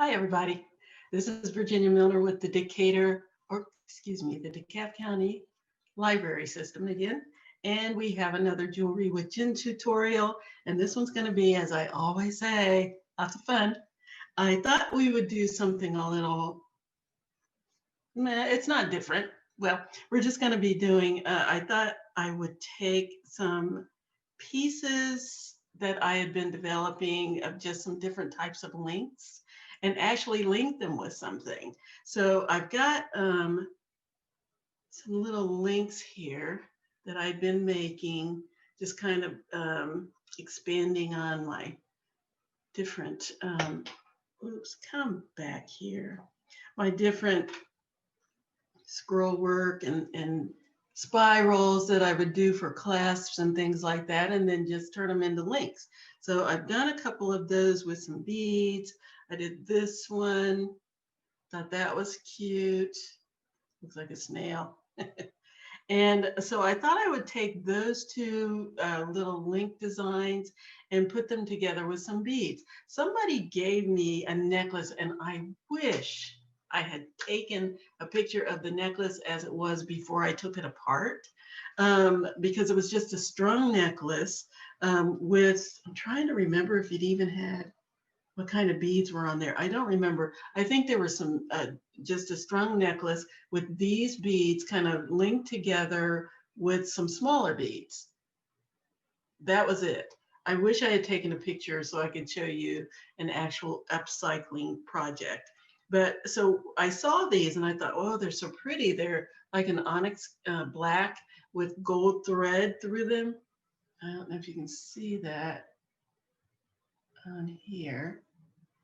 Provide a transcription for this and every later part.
Hi, everybody. This is Virginia Milner with the the DeKalb County Library System again. And we have another jewelry with gin tutorial. And this one's going to be, as I always say, lots of fun. I thought we would do something a little, it's not different. Well, we're just going to be doing, I thought I would take some pieces that I had been developing of just some different types of links and actually link them with something. So I've got some little links here that I've been making, just kind of expanding on my different, come back here, my different scroll work and spirals that I would do for clasps and things like that, and then just turn them into links. So I've done a couple of those with some beads. I did this one, thought that was cute. Looks like a snail. And so I thought I would take those two little link designs and put them together with some beads. Somebody gave me a necklace, and I wish I had taken a picture of the necklace as it was before I took it apart, because it was just a strung necklace with, I'm trying to remember if it even had what kind of beads were on there. I don't remember. I think there was some, just a strung necklace with these beads kind of linked together with some smaller beads. That was it. I wish I had taken a picture so I could show you an actual upcycling project. But so I saw these and I thought, oh, they're so pretty. They're like an onyx black with gold thread through them. I don't know if you can see that on here,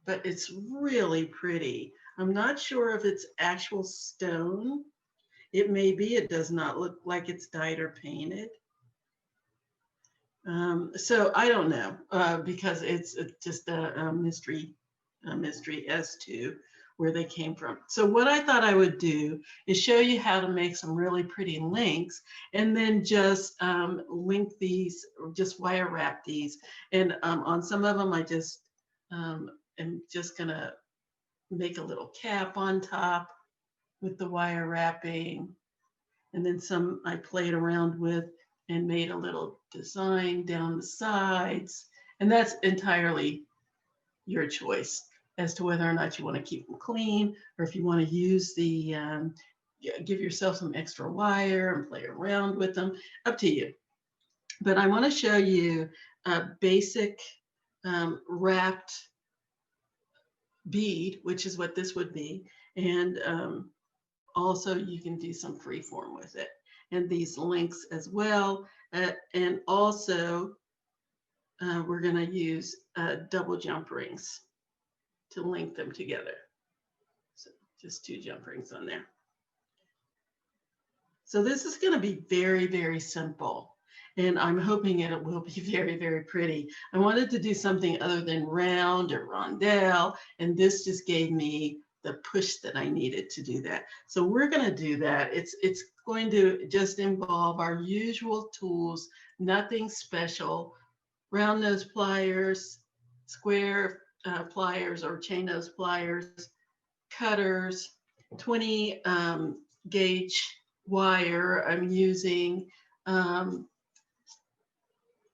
but it's really pretty. I'm not sure if it's actual stone. It may be. It does not look like it's dyed or painted. So I don't know, because it's just a mystery as to where they came from. So what I thought I would do is show you how to make some really pretty links, and then just link these, or just wire wrap these. And on some of them, I just am just gonna make a little cap on top with the wire wrapping. And then some I played around with and made a little design down the sides. And that's entirely your choice as to whether or not you want to keep them clean, or if you want to use the, give yourself some extra wire and play around with them, up to you. But I want to show you a basic wrapped bead, which is what this would be. And also you can do some free form with it. And these links as well. And also we're going to use double jump rings to link them together. So just 2 jump rings on there. So this is going to be very, very simple. And I'm hoping it will be very, very pretty. I wanted to do something other than round or rondelle, and this just gave me the push that I needed to do that. So we're going to do that. It's going to just involve our usual tools, nothing special. Round nose pliers, square pliers or chain nose pliers, cutters, 20 gauge wire. I'm using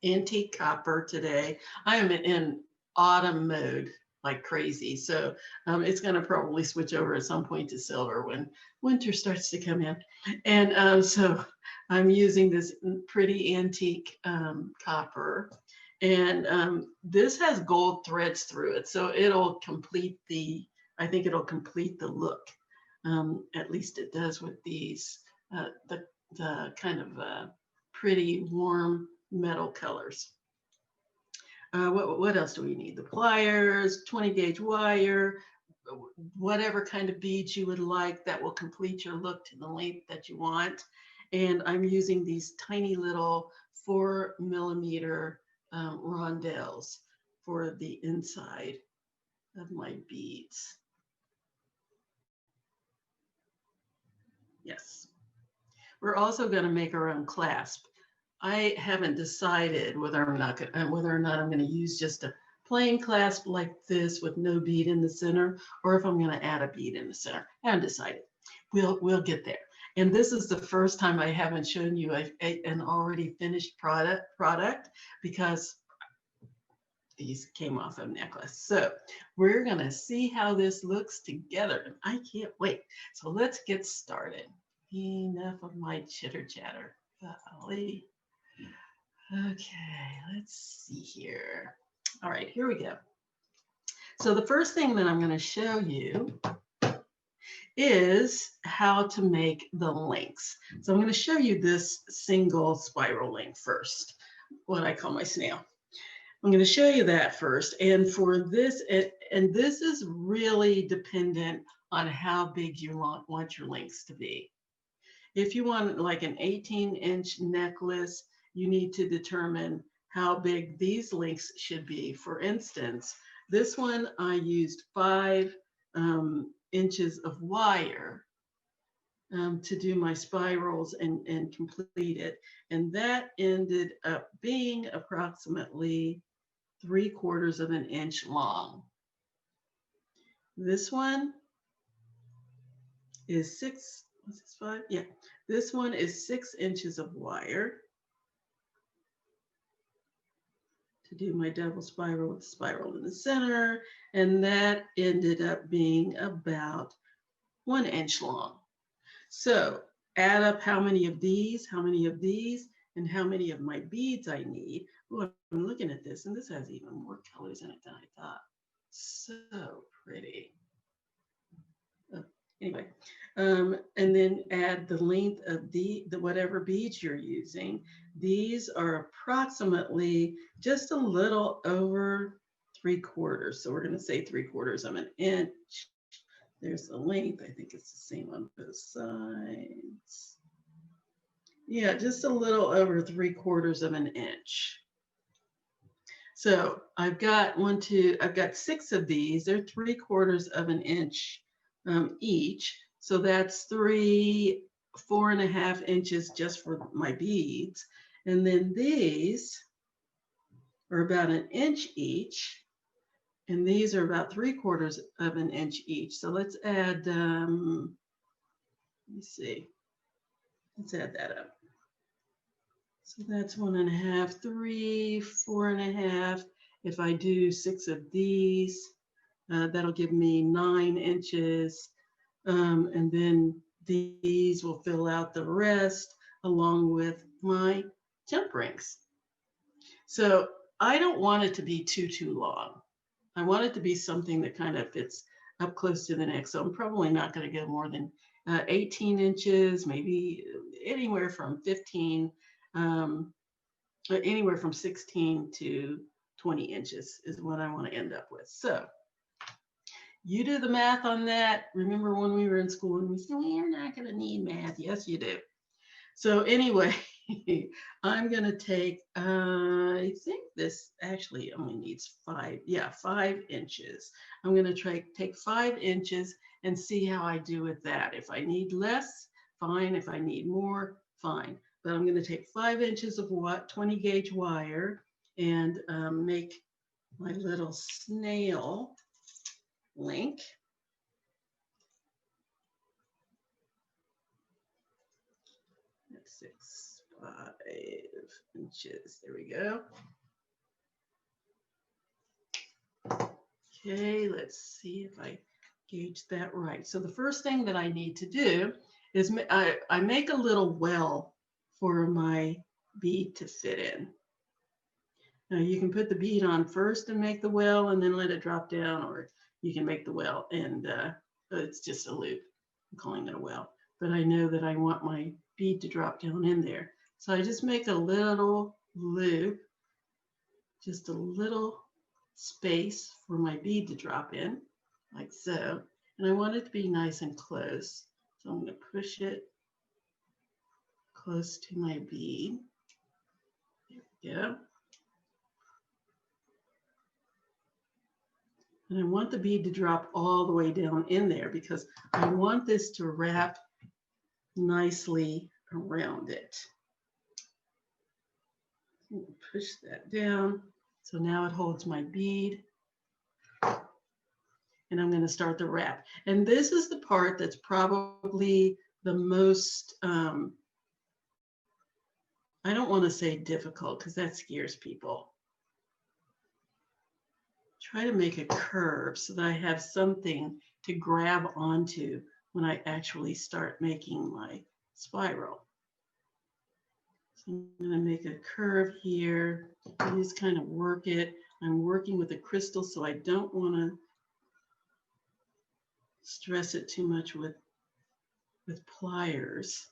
antique copper today. I am in autumn mode like crazy, so it's going to probably switch over at some point to silver when winter starts to come in. And so I'm using this pretty antique copper, and this has gold threads through it, so it'll complete the, I think it'll complete the look. At least it does with these, the kind of pretty warm metal colors. What else do we need? The pliers, 20 gauge wire, whatever kind of beads you would like that will complete your look to the length that you want. And I'm using these tiny little 4 millimeter rondelles for the inside of my beads. Yes. We're also going to make our own clasp. I haven't decided whether or not I'm going to use just a plain clasp like this with no bead in the center, or if I'm going to add a bead in the center. I haven't decided. We'll get there. And this is the first time I haven't shown you an already finished product because these came off of necklace. So we're going to see how this looks together. And I can't wait. So let's get started. Enough of my chitter chatter. Golly. Okay, let's see here. All right, here we go. So the first thing that I'm going to show you is how to make the links. So I'm going to show you this single spiral link first, what I call my snail. I'm going to show you that first. And for this, and this is really dependent on how big you want your links to be. If you want like an 18-inch necklace, you need to determine how big these links should be. For instance, this one I used 5 inches of wire to do my spirals and complete it. And that ended up being approximately 3/4 of an inch long. This one is 6, what's this, 5? Yeah, this one is 6 inches of wire to do my double spiral with the spiral in the center. And that ended up being about 1 inch long. So add up how many of these, and how many of my beads I need. Ooh, I'm looking at this, and this has even more colors in it than I thought. So pretty. Oh, anyway, and then add the length of the whatever beads you're using. These are approximately just a little over 3/4. So we're going to say 3/4 of an inch. There's the length. I think it's the same on both sides. Yeah, just a little over 3/4 of an inch. So I've got I've got 6 of these. They're 3/4 of an inch each. So that's 4.5 inches just for my beads. And then these are about an inch each. And these are about 3/4 of an inch each. So let's add, let me see. Let's add that up. So that's 1.5, 3, 4.5. If I do 6 of these, that'll give me 9 inches. And then these will fill out the rest along with my jump rings. So I don't want it to be too long. I want it to be something that kind of fits up close to the neck. So I'm probably not going to go more than 18 inches, maybe anywhere from 15, anywhere from 16 to 20 inches is what I want to end up with. So you do the math on that. Remember when we were in school and we said, well, you're not going to need math. Yes, you do. So anyway, I'm going to take, I think this actually only needs 5 inches. I'm going to take 5 inches and see how I do with that. If I need less, fine. If I need more, fine. But I'm going to take 5 inches of 20 gauge wire and make my little snail link. That's 5 inches. There we go. Okay, let's see if I gauge that right. So the first thing that I need to do is I make a little well for my bead to fit in. Now you can put the bead on first and make the well and then let it drop down, or you can make the well and it's just a loop. I'm calling it a well. But I know that I want my bead to drop down in there. So I just make a little loop, just a little space for my bead to drop in, like so. And I want it to be nice and close. So I'm going to push it close to my bead. There we go. And I want the bead to drop all the way down in there because I want this to wrap nicely around it. Push that down. So now it holds my bead. And I'm going to start the wrap. And this is the part that's probably the most, I don't want to say difficult because that scares people. Try to make a curve so that I have something to grab onto when I actually start making my spiral. So I'm going to make a curve here. I just kind of work it. I'm working with a crystal, so I don't want to stress it too much with pliers.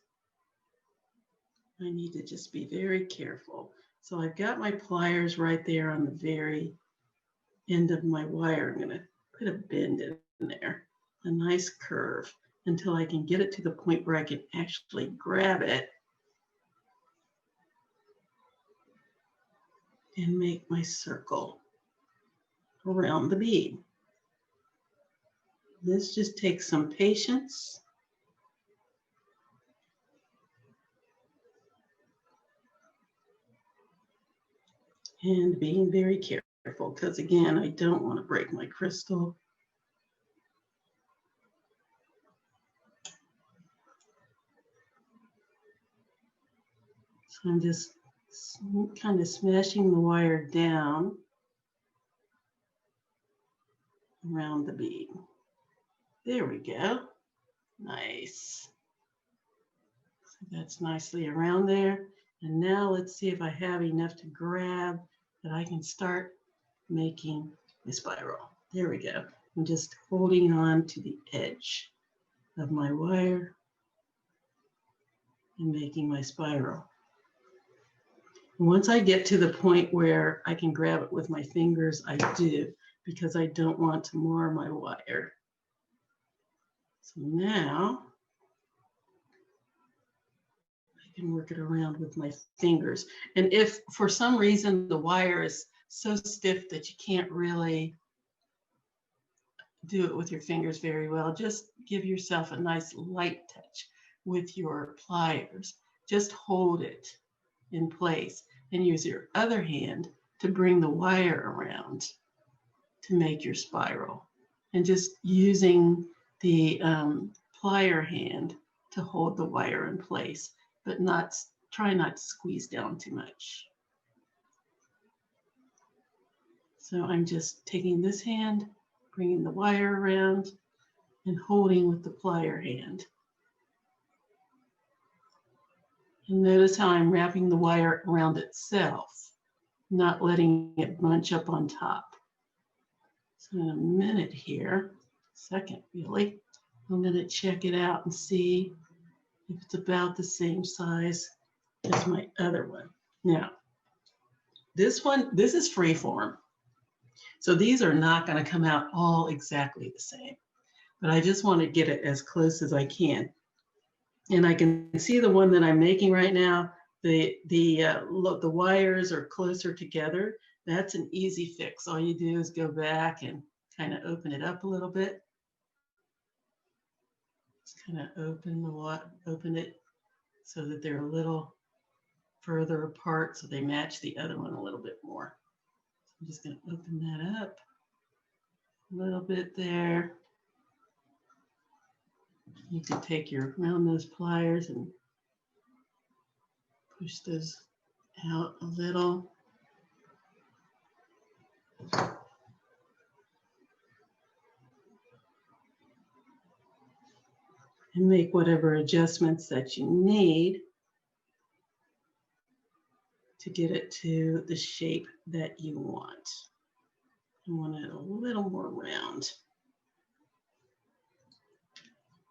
I need to just be very careful. So I've got my pliers right there on the very end of my wire. I'm going to put a bend in there, a nice curve, until I can get it to the point where I can actually grab it and make my circle around the bead. This just takes some patience. And being very careful, because again, I don't want to break my crystal. So I'm just kind of smashing the wire down around the bead. There we go. Nice. So that's nicely around there. And now let's see if I have enough to grab that I can start making my spiral. There we go. I'm just holding on to the edge of my wire and making my spiral. Once I get to the point where I can grab it with my fingers, I do, because I don't want to mar my wire. So now I can work it around with my fingers. And if for some reason the wire is so stiff that you can't really do it with your fingers very well, just give yourself a nice light touch with your pliers. Just hold it in place and use your other hand to bring the wire around to make your spiral. And just using the plier hand to hold the wire in place, but try not to squeeze down too much. So I'm just taking this hand, bringing the wire around, and holding with the plier hand. And notice how I'm wrapping the wire around itself, not letting it bunch up on top. So in a minute here, second really, I'm going to check it out and see if it's about the same size as my other one. Now, this is free form. So these are not going to come out all exactly the same, but I just want to get it as close as I can. And I can see the one that I'm making right now, the wires are closer together. That's an easy fix. All you do is go back and kind of open it up a little bit. Just kind of open it so that they're a little further apart so they match the other one a little bit more. So I'm just going to open that up a little bit there. You can take around those pliers and push those out a little. And make whatever adjustments that you need to get it to the shape that you want. You want it a little more round.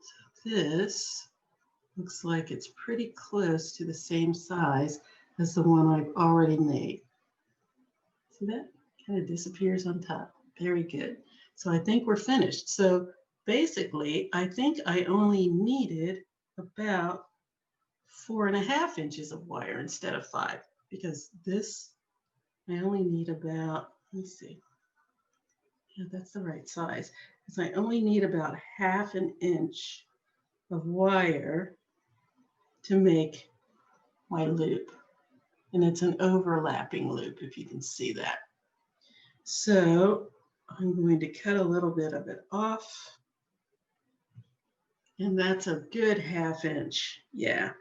So this looks like it's pretty close to the same size as the one I've already made. See that? Kind of disappears on top. Very good. So I think we're finished. So basically, I think I only needed about 4.5 inches of wire instead of 5, because this, I only need about, let's see. Yeah, that's the right size. Because I only need about 1/2 inch of wire to make my loop. And it's an overlapping loop, if you can see that. So I'm going to cut a little bit of it off. And that's a good 1/2 inch. Yeah,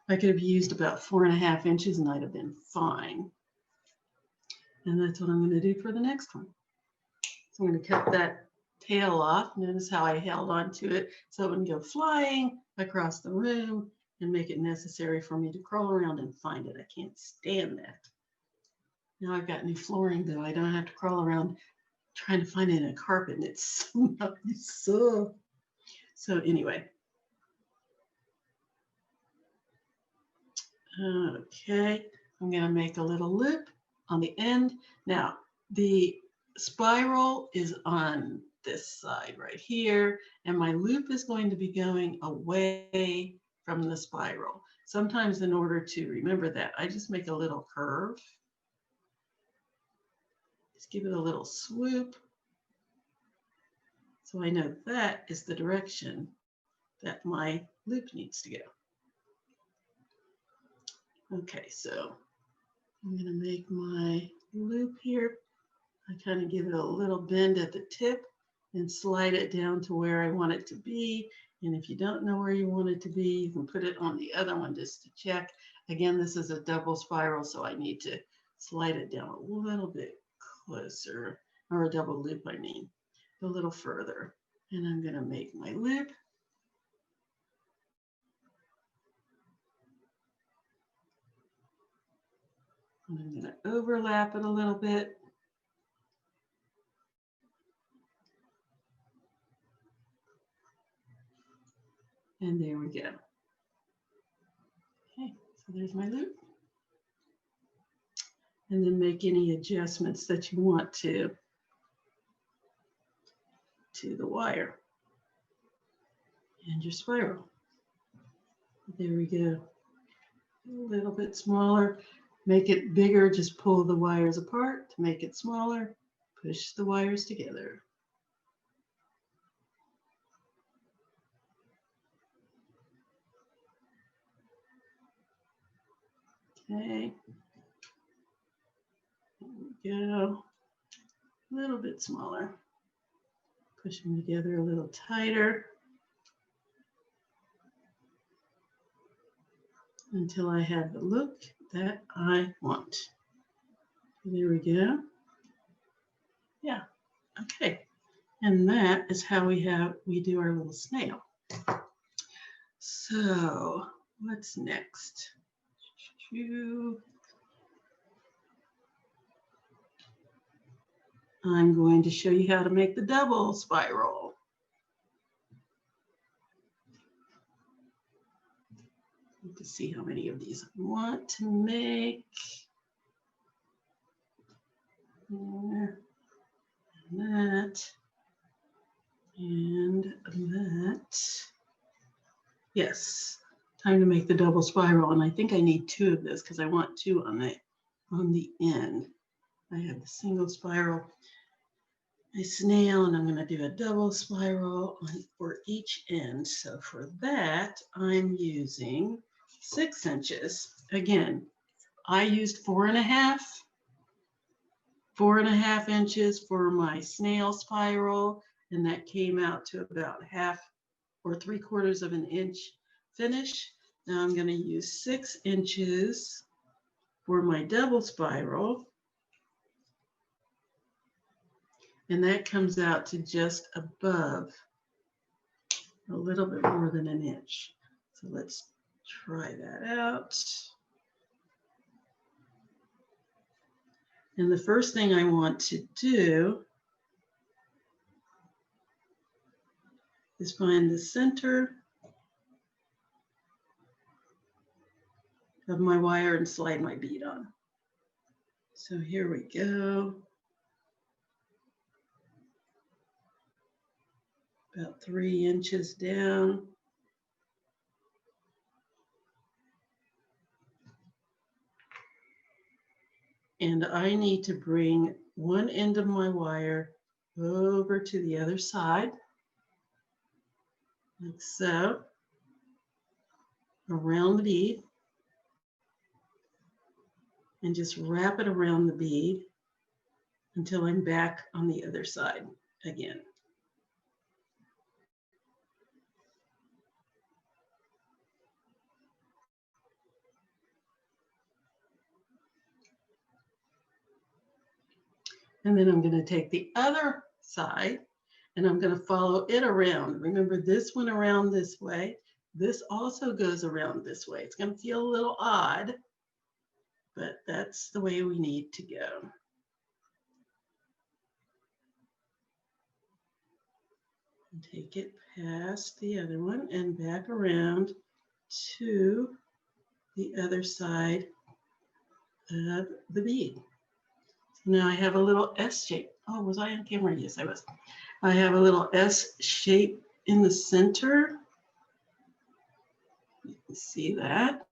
I could have used about 4.5 inches and I'd have been fine. And that's what I'm going to do for the next one. So I'm going to cut that tail off. Notice how I held on to it so it wouldn't go flying across the room and make it necessary for me to crawl around and find it. I can't stand that. Now I've got new flooring though. I don't have to crawl around trying to find it in a carpet, and it's so nice. So anyway. Okay, I'm going to make a little loop on the end. Now, the spiral is on this side right here, and my loop is going to be going away from the spiral. Sometimes in order to remember that, I just make a little curve. Just give it a little swoop. So I know that is the direction that my loop needs to go. Okay, so I'm going to make my loop here. I kind of give it a little bend at the tip and slide it down to where I want it to be. And if you don't know where you want it to be, you can put it on the other one just to check. Again, this is a double spiral, so I need to slide it down a little bit closer, or a double loop, I mean, a little further. And I'm going to make my loop. And I'm going to overlap it a little bit. And there we go. Okay, so there's my loop. And then make any adjustments that you want to the wire and your spiral. There we go. A little bit smaller. Make it bigger, just pull the wires apart to make it smaller. Push the wires together. Okay. There we go. A little bit smaller. Push them together a little tighter until I have the look that I want. There we go. Yeah, okay. And that is how we do our little snail. So what's next? I'm going to show you how to make the double spiral. To see how many of these I want to make. There, and that, and that. Yes, time to make the double spiral, and I think I need 2 of this because I want 2 on the end. I have the single spiral, a snail, and I'm going to do a double spiral for each end. So for that, I'm using 6 inches. Again, I used 4.5 inches for my snail spiral, and that came out to about 1/2 or 3/4 of an inch finish. Now I'm going to use 6 inches for my double spiral, and that comes out to just above a little bit more than an inch. So let's try that out. And the first thing I want to do is find the center of my wire and slide my bead on. So here we go. About 3 inches down. And I need to bring one end of my wire over to the other side, like so, around the bead, and just wrap it around the bead until I'm back on the other side again. And then I'm going to take the other side and I'm going to follow it around. Remember, this went around this way. This also goes around this way. It's going to feel a little odd, but that's the way we need to go. And take it past the other one and back around to the other side of the bead. Now I have a little S shape. Oh, was I on camera? Yes, I was. I have a little S shape in the center. You can see that.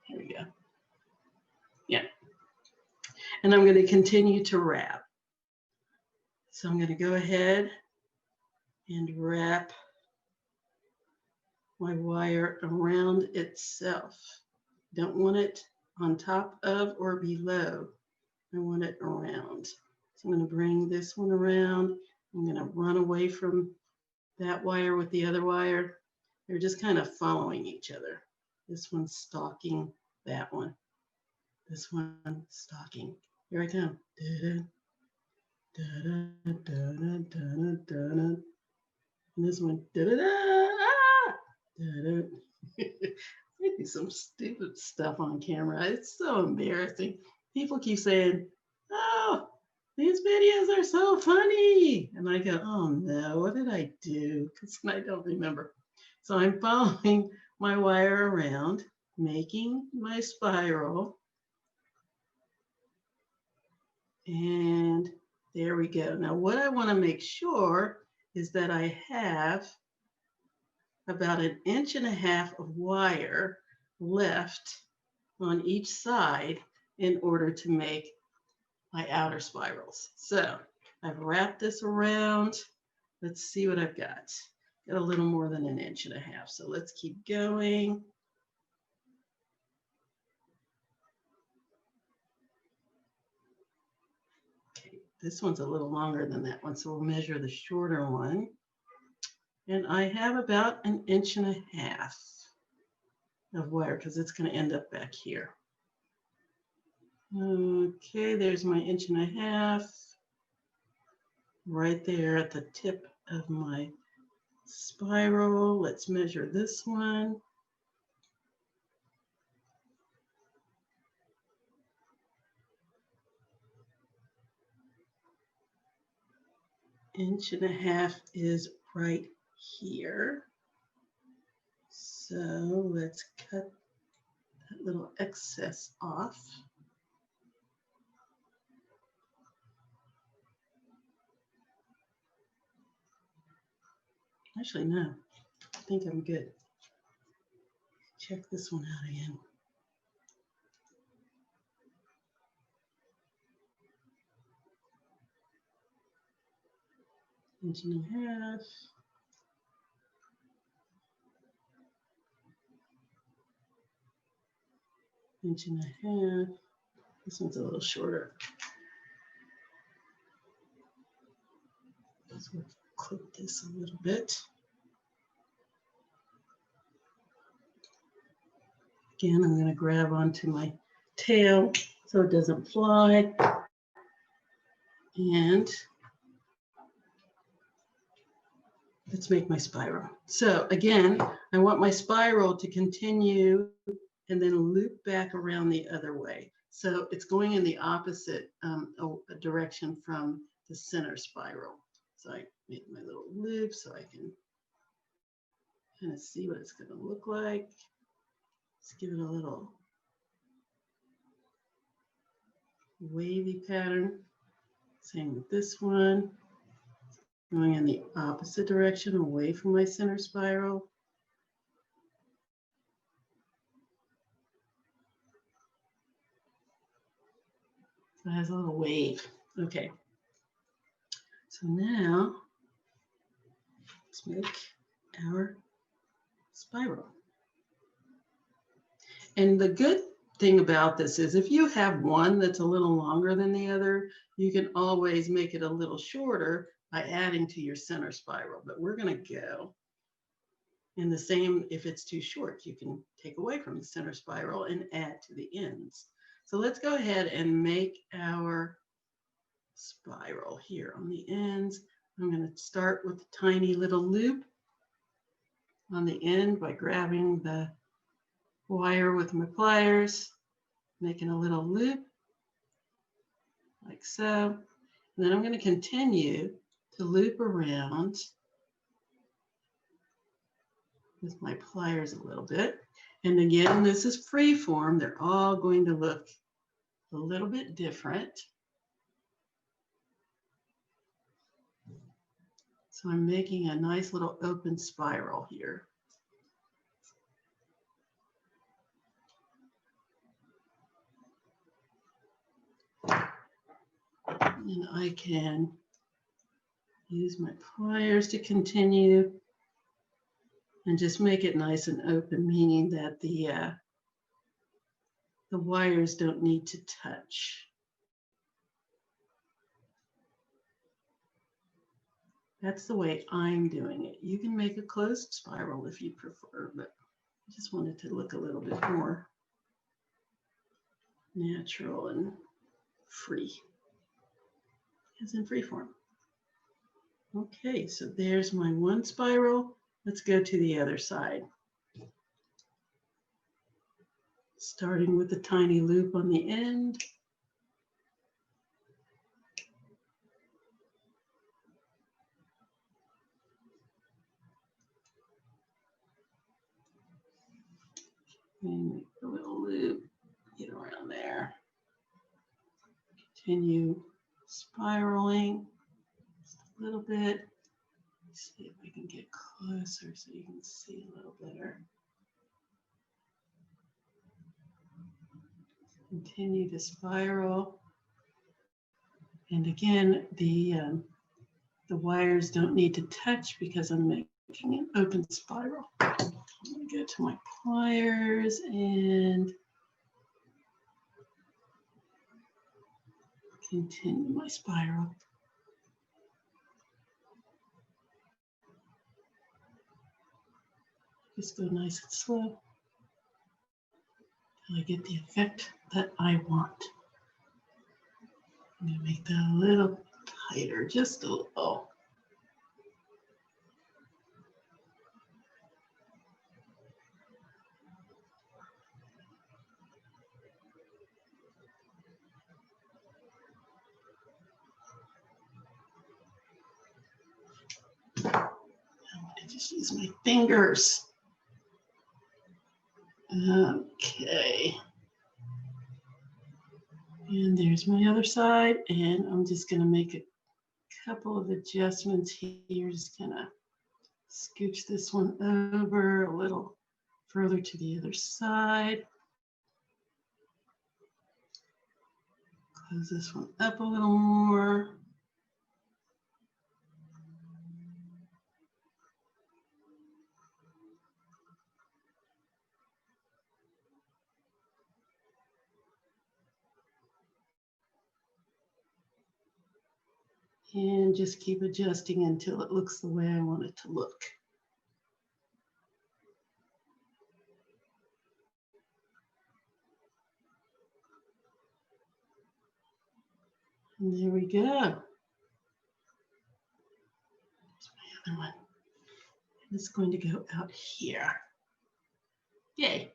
Here we go. Yeah. And I'm going to continue to wrap. So I'm going to go ahead and wrap my wire around itself. Don't want it on top of or below. I want it around. So I'm going to bring this one around. I'm going to run away from that wire with the other wire. They're just kind of following each other. This one's stalking that one. This one stalking. Here I come. And this one. I do some stupid stuff on camera. It's so embarrassing. People keep saying, "Oh, these videos are so funny." And I go, "Oh no, what did I do?" Because I don't remember. So I'm following my wire around, making my spiral. And there we go. Now what I want to make sure is that I have about 1.5 inches of wire left on each side in order to make my outer spirals. So I've wrapped this around. Let's see what I've got. Got a little more than 1.5 inches. So let's keep going. Okay, this one's a little longer than that one, so we'll measure the shorter one. And I have about 1.5 inches of wire because it's going to end up back here. Okay, there's my 1.5 inches right there at the tip of my spiral. Let's measure this one. Inch and a half is right here. So let's cut that little excess off. Actually, no, I think I'm good. Check this one out again. Inch and a half. Inch and a half. This one's a little shorter. So we'll clip this a little bit. Again, I'm going to grab onto my tail so it doesn't fly. And let's make my spiral. So again, I want my spiral to continue and then loop back around the other way. So it's going in the opposite direction from the center spiral. So I make my little loop so I can kind of see what it's going to look like. Let's give it a little wavy pattern. Same with this one. Going in the opposite direction away from my center spiral. So it has a little wave. Okay. So now let's make our spiral. And the good thing about this is if you have one that's a little longer than the other, you can always make it a little shorter by adding to your center spiral. But we're going to go in the same, if it's too short, you can take away from the center spiral and add to the ends. So let's go ahead and make our spiral here on the ends. I'm going to start with a tiny little loop on the end by grabbing the wire with my pliers, making a little loop like so. And then I'm going to continue to loop around with my pliers a little bit. And again, this is free form. They're all going to look a little bit different. So I'm making a nice little open spiral here. And I can use my pliers to continue and just make it nice and open, meaning that the wires don't need to touch. That's the way I'm doing it. You can make a closed spiral if you prefer, but I just wanted to look a little bit more natural and free, as in free form. Okay, so there's my one spiral. Let's go to the other side. Starting with a tiny loop on the end. And make a little loop, get around there. Continue spiraling just a little bit. Let's see if I can get closer so you can see a little better. Continue to spiral. And again, the wires don't need to touch because I'm making an open spiral. I'm going to go to my pliers and continue my spiral. Just go nice and slow until I get the effect that I want. I'm going to make that a little tighter, just a little. I'm going to just use my fingers. Okay. And there's my other side, and I'm just going to make a couple of adjustments here. Just kind of scooch this one over a little further to the other side. Close this one up a little more. And just keep adjusting until it looks the way I want it to look. And there we go. There's my other one. It's going to go out here. Yay.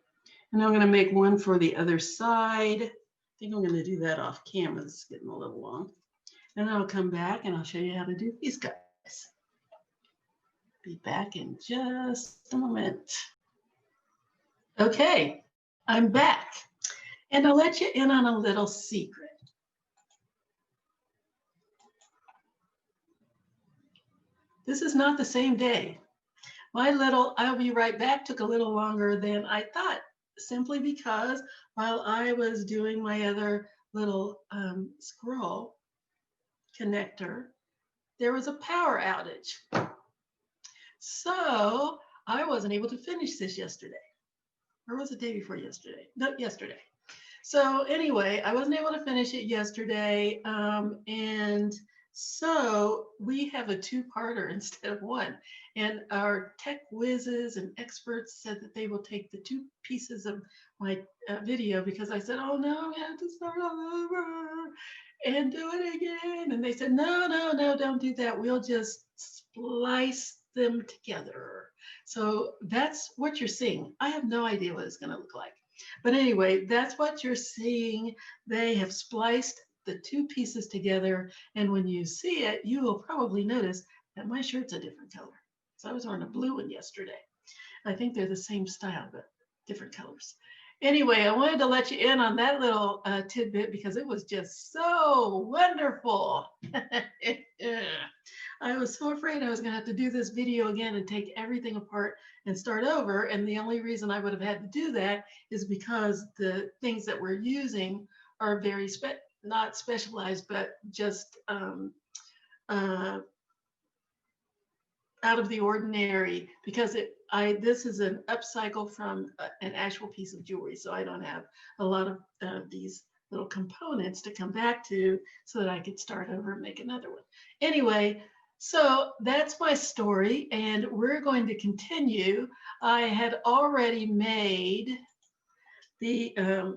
And I'm going to make one for the other side. I think I'm going to do that off camera. This is getting a little long. And then I'll come back and I'll show you how to do these guys. Be back in just a moment. Okay, I'm back. And I'll let you in on a little secret. This is not the same day. My little I'll be right back took a little longer than I thought, simply because while I was doing my other little scroll connector, there was a power outage. So I wasn't able to finish this yesterday. or was it the day before yesterday? No, yesterday. So anyway, I wasn't able to finish it yesterday. And so we have a two-parter instead of one. And our tech whizzes and experts said that they will take the two pieces of my video because I said, oh no, we have to start all over and do it again. And they said, no, no, no, don't do that. We'll just splice them together. So that's what you're seeing. I have no idea what it's going to look like. But anyway, that's what you're seeing. They have spliced the two pieces together. And when you see it, you will probably notice that my shirt's a different color. So I was wearing a blue one yesterday. I think they're the same style, but different colors. Anyway, I wanted to let you in on that little tidbit because it was just so wonderful. I was so afraid I was going to have to do this video again and take everything apart and start over. And the only reason I would have had to do that is because the things that we're using are very not specialized, but just out of the ordinary, because this is an upcycle from an actual piece of jewelry, so I don't have a lot of these little components to come back to so that I could start over and make another one. Anyway, so that's my story, and we're going to continue. I had already made the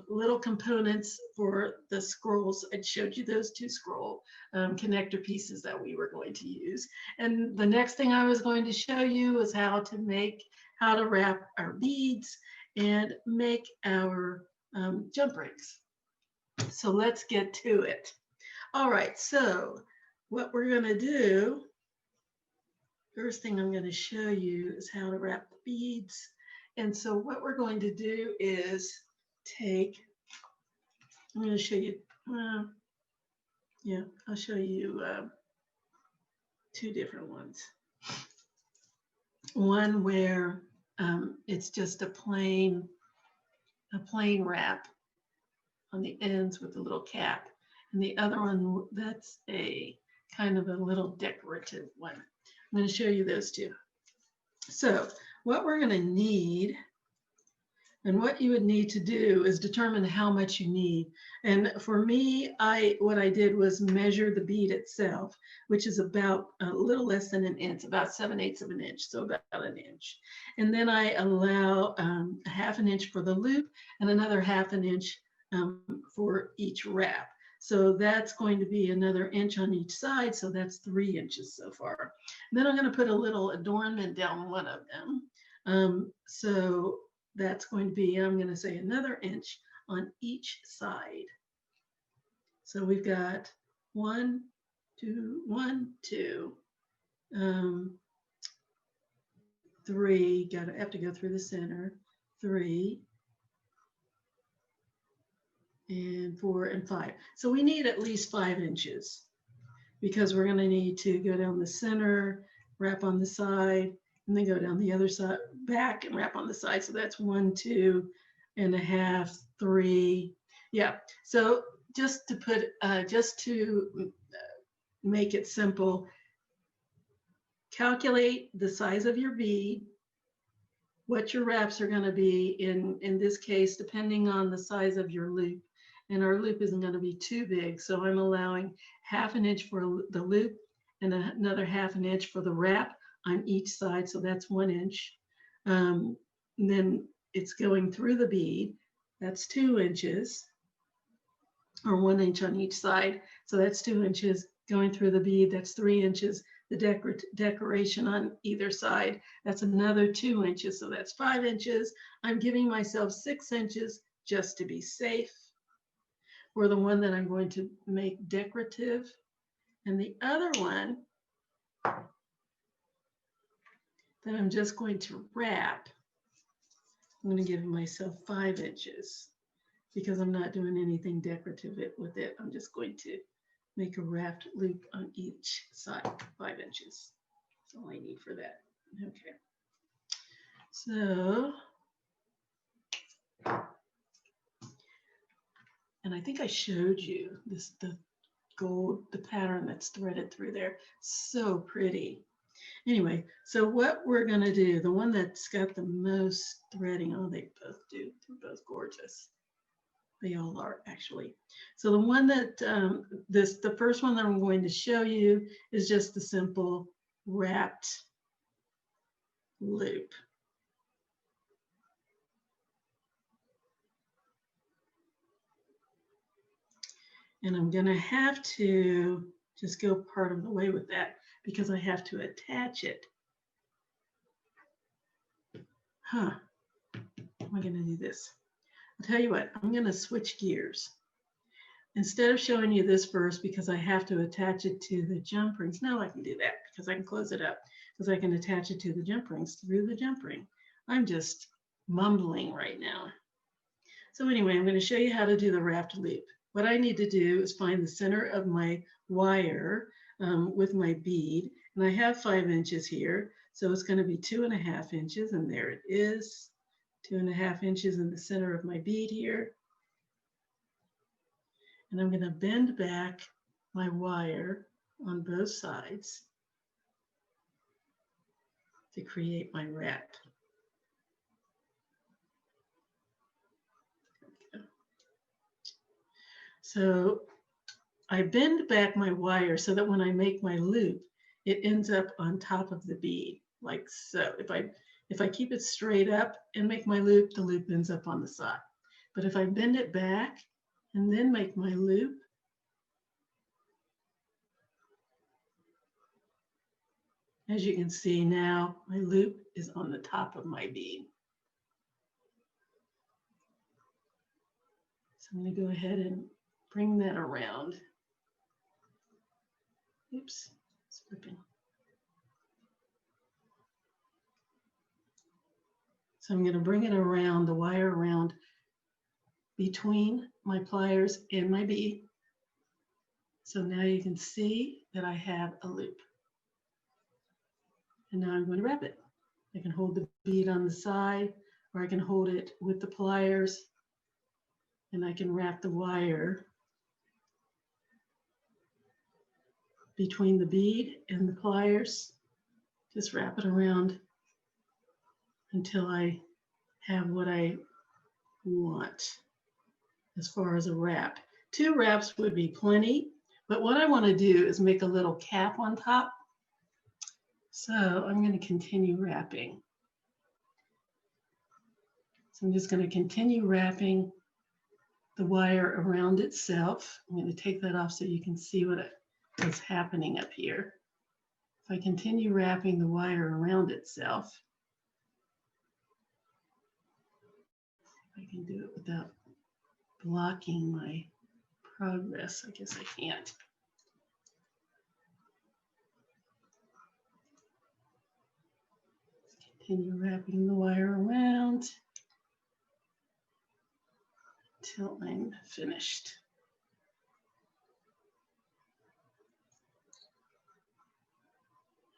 little components for the scrolls. I showed you those two scroll connector pieces that we were going to use. And the next thing I was going to show you is how to wrap our beads and make our jump rings. So let's get to it. All right, so what we're going to do, first thing I'm going to show you is how to wrap the beads. And so what we're going to do is I'm going to show you, I'll show you two different ones. One where it's just a plain wrap on the ends with a little cap. And the other one, that's a kind of a little decorative one. I'm going to show you those two. So what we're going to need, and what you would need to do is determine how much you need. And for me, what I did was measure the bead itself, which is about a little less than an inch, about 7/8 of an inch, so about an inch. And then I allow a 1/2 inch for the loop and another 1/2 inch for each wrap. So that's going to be another inch on each side. So that's 3 inches so far. And then I'm going to put a little adornment down one of them. So that's going to be, I'm going to say, another inch on each side. So we've got 1, 2, 3. Have to go through the center. 3 and 4 and 5. So we need at least 5 inches because we're going to need to go down the center, wrap on the side, and then go down the other side, back, and wrap on the side. So that's 1, 2.5, 3. Yeah. So just to make it simple, calculate the size of your bead, what your wraps are going to be in this case, depending on the size of your loop. And our loop isn't going to be too big, so I'm allowing 1/2 inch for the loop and another 1/2 inch for the wrap on each side, so that's 1 inch. Then it's going through the bead, that's 2 inches, or 1 inch on each side, so that's 2 inches. Going through the bead, that's 3 inches. The decoration on either side, that's another 2 inches, so that's 5 inches. I'm giving myself 6 inches just to be safe for the one that I'm going to make decorative. And the other one that I'm just going to wrap, I'm going to give myself 5 inches because I'm not doing anything decorative with it. I'm just going to make a wrapped loop on each side, 5 inches. That's all I need for that. Okay. So, and I think I showed you the pattern that's threaded through there. So pretty. Anyway, so what we're going to do, the one that's got the most threading, oh, they both do. They're both gorgeous. They all are, actually. So the one that, the first one that I'm going to show you is just the simple wrapped loop. And I'm going to have to just go part of the way with that because I have to attach it. How am I going to do this? I'll tell you what, I'm going to switch gears. Instead of showing you this first because I have to attach it to the jump rings, now I can do that because I can close it up because I can attach it to the jump rings through the jump ring. I'm just mumbling right now. So anyway, I'm going to show you how to do the wrapped loop. What I need to do is find the center of my wire with my bead, and I have 5 inches here, so it's going to be 2.5 inches, and there it is, 2.5 inches in the center of my bead here. And I'm going to bend back my wire on both sides to create my wrap. So I bend back my wire so that when I make my loop, it ends up on top of the bead, like so. If I keep it straight up and make my loop, the loop ends up on the side. But if I bend it back and then make my loop, as you can see now, my loop is on the top of my bead. So I'm going to go ahead and bring that around. Oops, it's flipping. So I'm going to bring it around, the wire around between my pliers and my bead. So now you can see that I have a loop. And now I'm going to wrap it. I can hold the bead on the side, or I can hold it with the pliers, and I can wrap the wire between the bead and the pliers. Just wrap it around until I have what I want as far as a wrap. 2 wraps would be plenty, but what I want to do is make a little cap on top. So I'm going to continue wrapping. So I'm just going to continue wrapping the wire around itself. I'm going to take that off so you can see what's happening up here. If I continue wrapping the wire around itself, I can do it without blocking my progress. I guess I can't. Continue wrapping the wire around until I'm finished.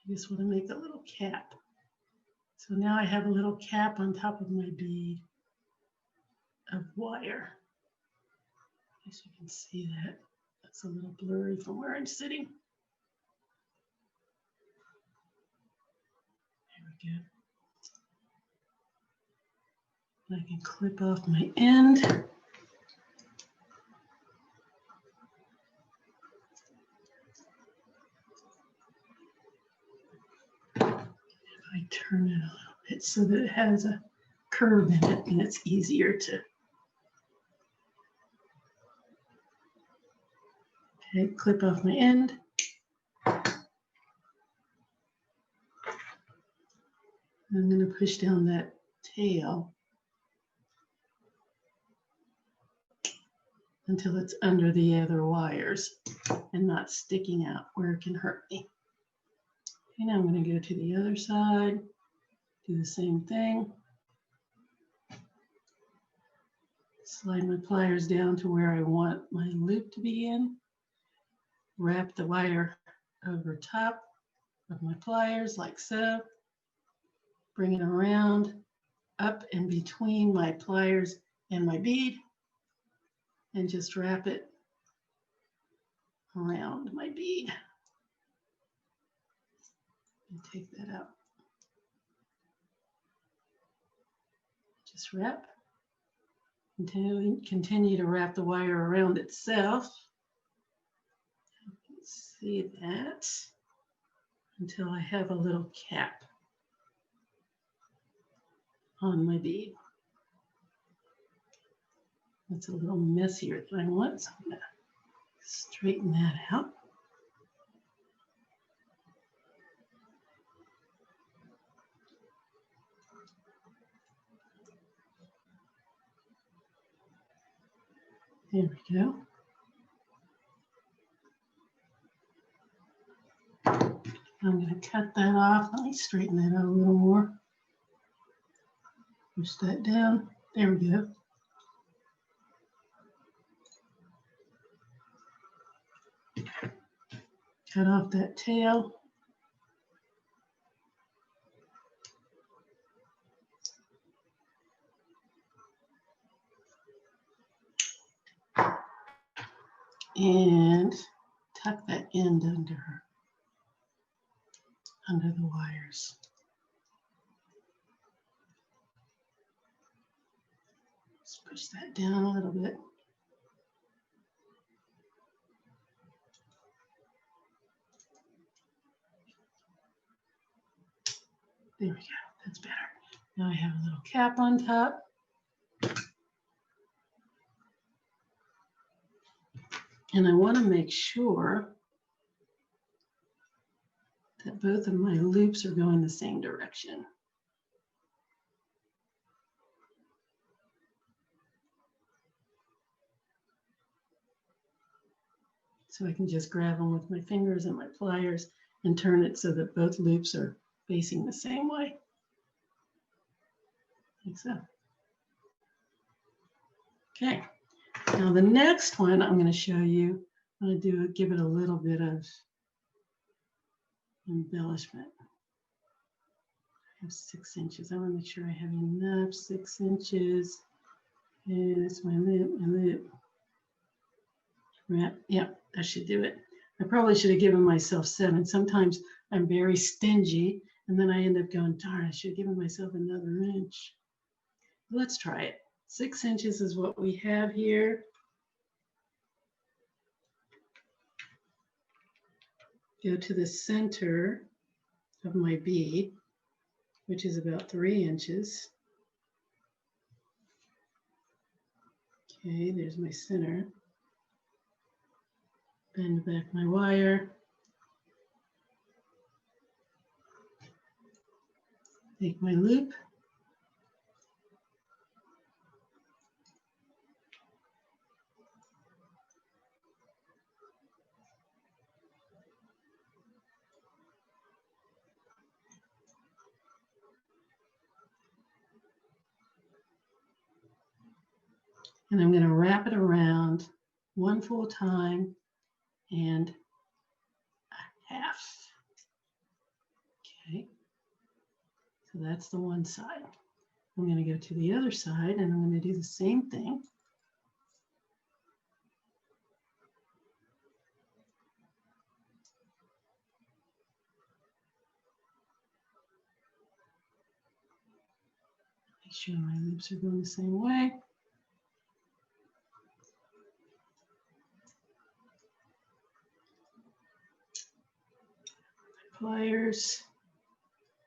I just want to make a little cap. So now I have a little cap on top of my bead of wire. As you can see that. That's a little blurry from where I'm sitting. There we go. And I can clip off my end. If I turn it a little bit so that it has a curve in it and it's easier to. Okay, clip off my end. I'm going to push down that tail until it's under the other wires and not sticking out where it can hurt me. Okay, now I'm going to go to the other side, do the same thing. Slide my pliers down to where I want my loop to be in. Wrap the wire over top of my pliers like so. Bring it around, up and between my pliers and my bead, and just wrap it around my bead And take that out. Just wrap. Continue to wrap the wire around itself. You can see that until I have a little cap on my bead. That's a little messier than I want, so I'm going to straighten that out. There we go. I'm going to cut that off. Let me straighten that out a little more. Push that down. There we go. Cut off that tail. And tuck that end under the wires. Let's push that down a little bit. There we go, that's better. Now I have a little cap on top. And I want to make sure that both of my loops are going the same direction. So I can just grab them with my fingers and my pliers and turn it so that both loops are facing the same way. Like so. Okay. Now the next one I'm going to show you, I'm going to give it a little bit of embellishment. I have 6 inches. I want to make sure I have enough 6 inches. And it's my loop. Right. Yep, that should do it. I probably should have given myself 7. Sometimes I'm very stingy and then I end up going, darn, I should have given myself another inch. Let's try it. 6 inches is what we have here. Go to the center of my bead, which is about 3 inches. Okay, there's my center. Bend back my wire. Take my loop. And I'm going to wrap it around 1 full time and a half. Okay, so that's the one side. I'm going to go to the other side and I'm going to do the same thing. Make sure my loops are going the same way. Pliers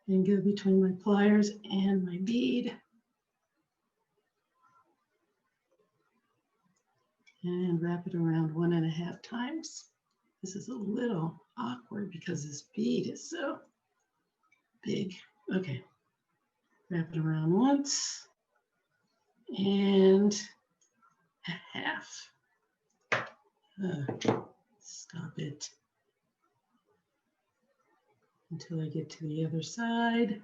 and go between my pliers and my bead. And wrap it around 1.5 times. This is a little awkward because this bead is so big. Okay, wrap it around once and a half. Stop it. Until I get to the other side.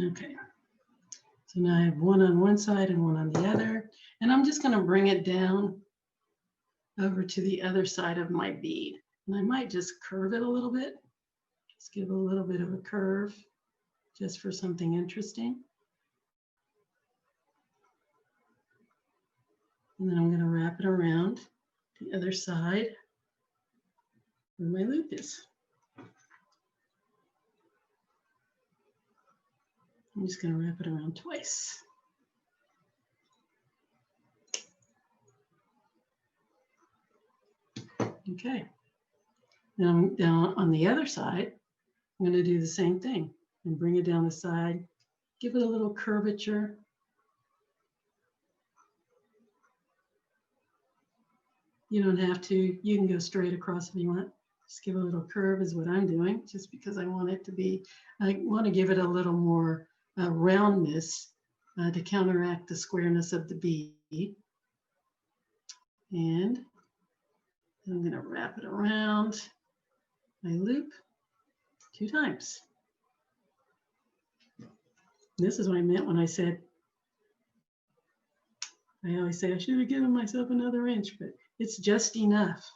Okay, so now I have one on one side and one on the other, and I'm just going to bring it down over to the other side of my bead. And I might just curve it a little bit, just give a little bit of a curve just for something interesting. And then I'm going to wrap it around the other side where my loop is. I'm just going to wrap it around twice. Okay. Now down on the other side, I'm going to do the same thing and bring it down the side, give it a little curvature. You don't have to, you can go straight across if you want. Just give a little curve is what I'm doing, just because I want it to be, I want to give it a little more roundness to counteract the squareness of the bead. And I'm going to wrap it around my loop 2 times. This is what I meant when I said, I always say I should have given myself another inch, but it's just enough,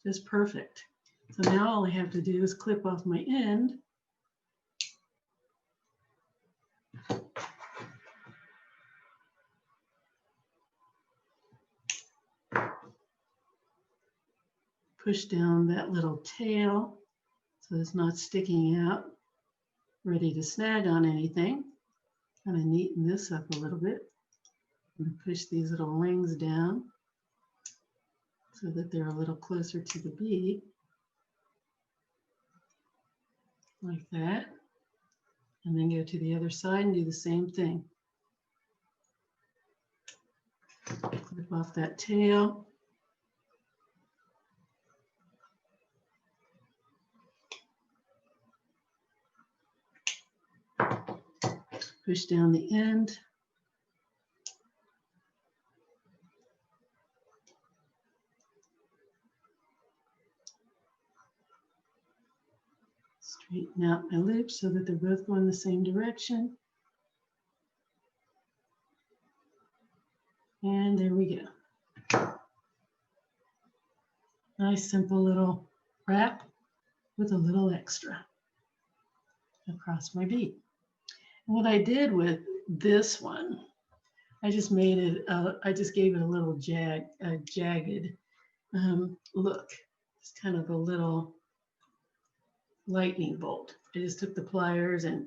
just perfect. So now all I have to do is clip off my end. Push down that little tail so it's not sticking out, ready to snag on anything. Kind of neaten this up a little bit. And push these little rings down so that they're a little closer to the bead. Like that. And then go to the other side and do the same thing. Clip off that tail. Push down the end. Straighten out my loops so that they're both going the same direction. And there we go. Nice simple little wrap with a little extra across my bead. And what I did with this one, I just made it, I just gave it a little jagged look. It's kind of a little lightning bolt. I just took the pliers and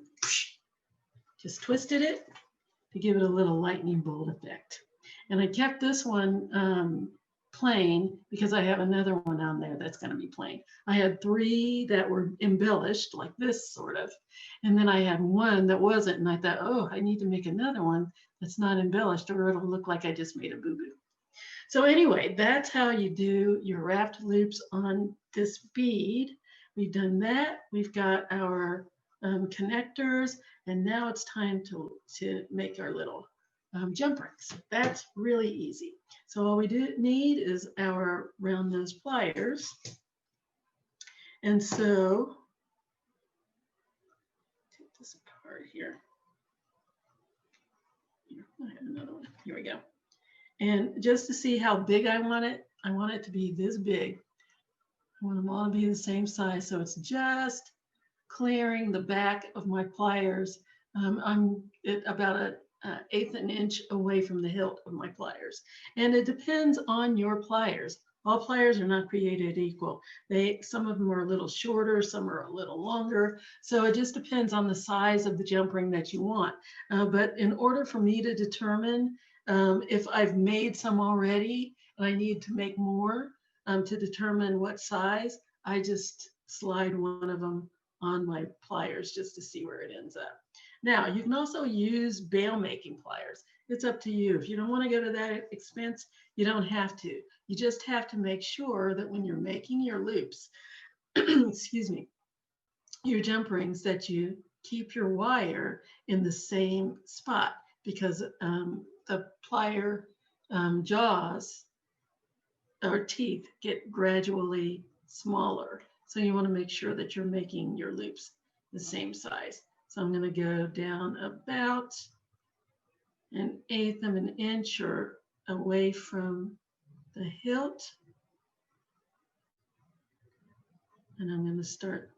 just twisted it to give it a little lightning bolt effect. And I kept this one plain because I have another one on there that's going to be plain. I had 3 that were embellished like this sort of, and then I had one that wasn't, and I thought, oh, I need to make another one that's not embellished or it'll look like I just made a boo-boo. So anyway, that's how you do your wrapped loops on this bead. We've done that. We've got our connectors, and now it's time to make our little jump rings. That's really easy. So all we need is our round nose pliers. And so, take this apart here. I have another one. Here we go. And just to see how big I want it to be this big. I want them all to be the same size. So it's just clearing the back of my pliers. I'm at about an 1/8 an inch away from the hilt of my pliers. And it depends on your pliers. All pliers are not created equal. Some of them are a little shorter, some are a little longer. So it just depends on the size of the jump ring that you want. But in order for me to determine if I've made some already and I need to make more to determine what size, I just slide one of them on my pliers just to see where it ends up. Now, you can also use bail making pliers. It's up to you. If you don't want to go to that expense, you don't have to. You just have to make sure that when you're making your loops, excuse me, your jump rings, that you keep your wire in the same spot, because the plier jaws or teeth get gradually smaller. So you want to make sure that you're making your loops the same size. So I'm going to go down about 1/8 of an inch or away from the hilt. And I'm going to start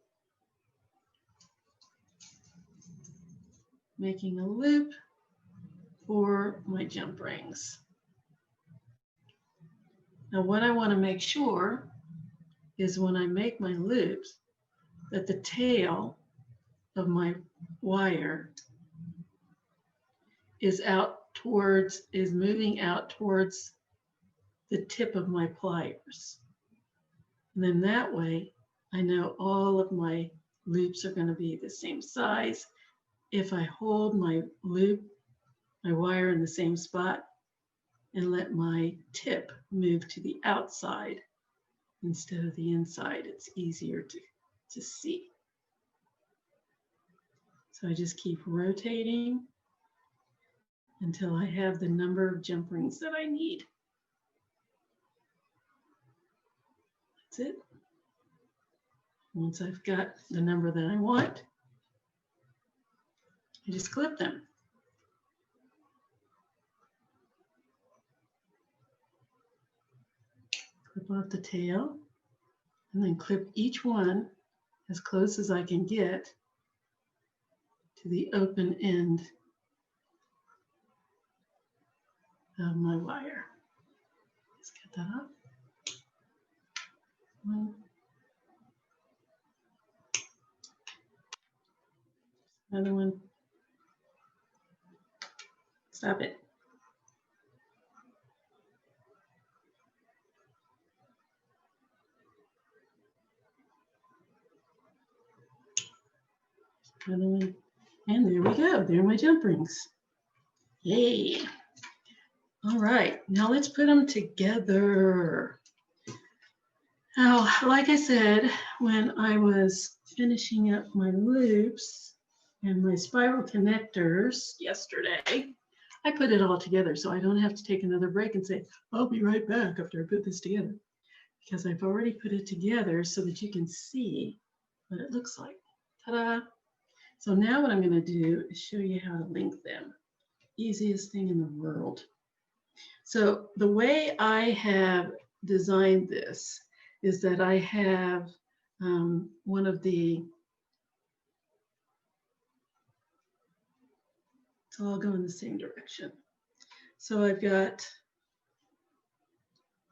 making a loop for my jump rings. Now what I want to make sure is when I make my loops that the tail of my wire is moving out towards the tip of my pliers. And then that way I know all of my loops are going to be the same size. If I hold my wire in the same spot and let my tip move to the outside instead of the inside, it's easier to see. So I just keep rotating until I have the number of jump rings that I need. That's it. Once I've got the number that I want, I just clip them. Clip off the tail and then clip each one as close as I can get to the open end of my wire. Let's get that up. One. Another one. Stop it. Another one. And there we go. There are my jump rings. Yay. All right. Now let's put them together. Now, like I said, when I was finishing up my loops and my spiral connectors yesterday, I put it all together so I don't have to take another break and say, I'll be right back after I put this together. Because I've already put it together so that you can see what it looks like. Ta-da! So now what I'm going to do is show you how to link them. Easiest thing in the world. So the way I have designed this is that I have one of the, it's all going the same direction. So I've got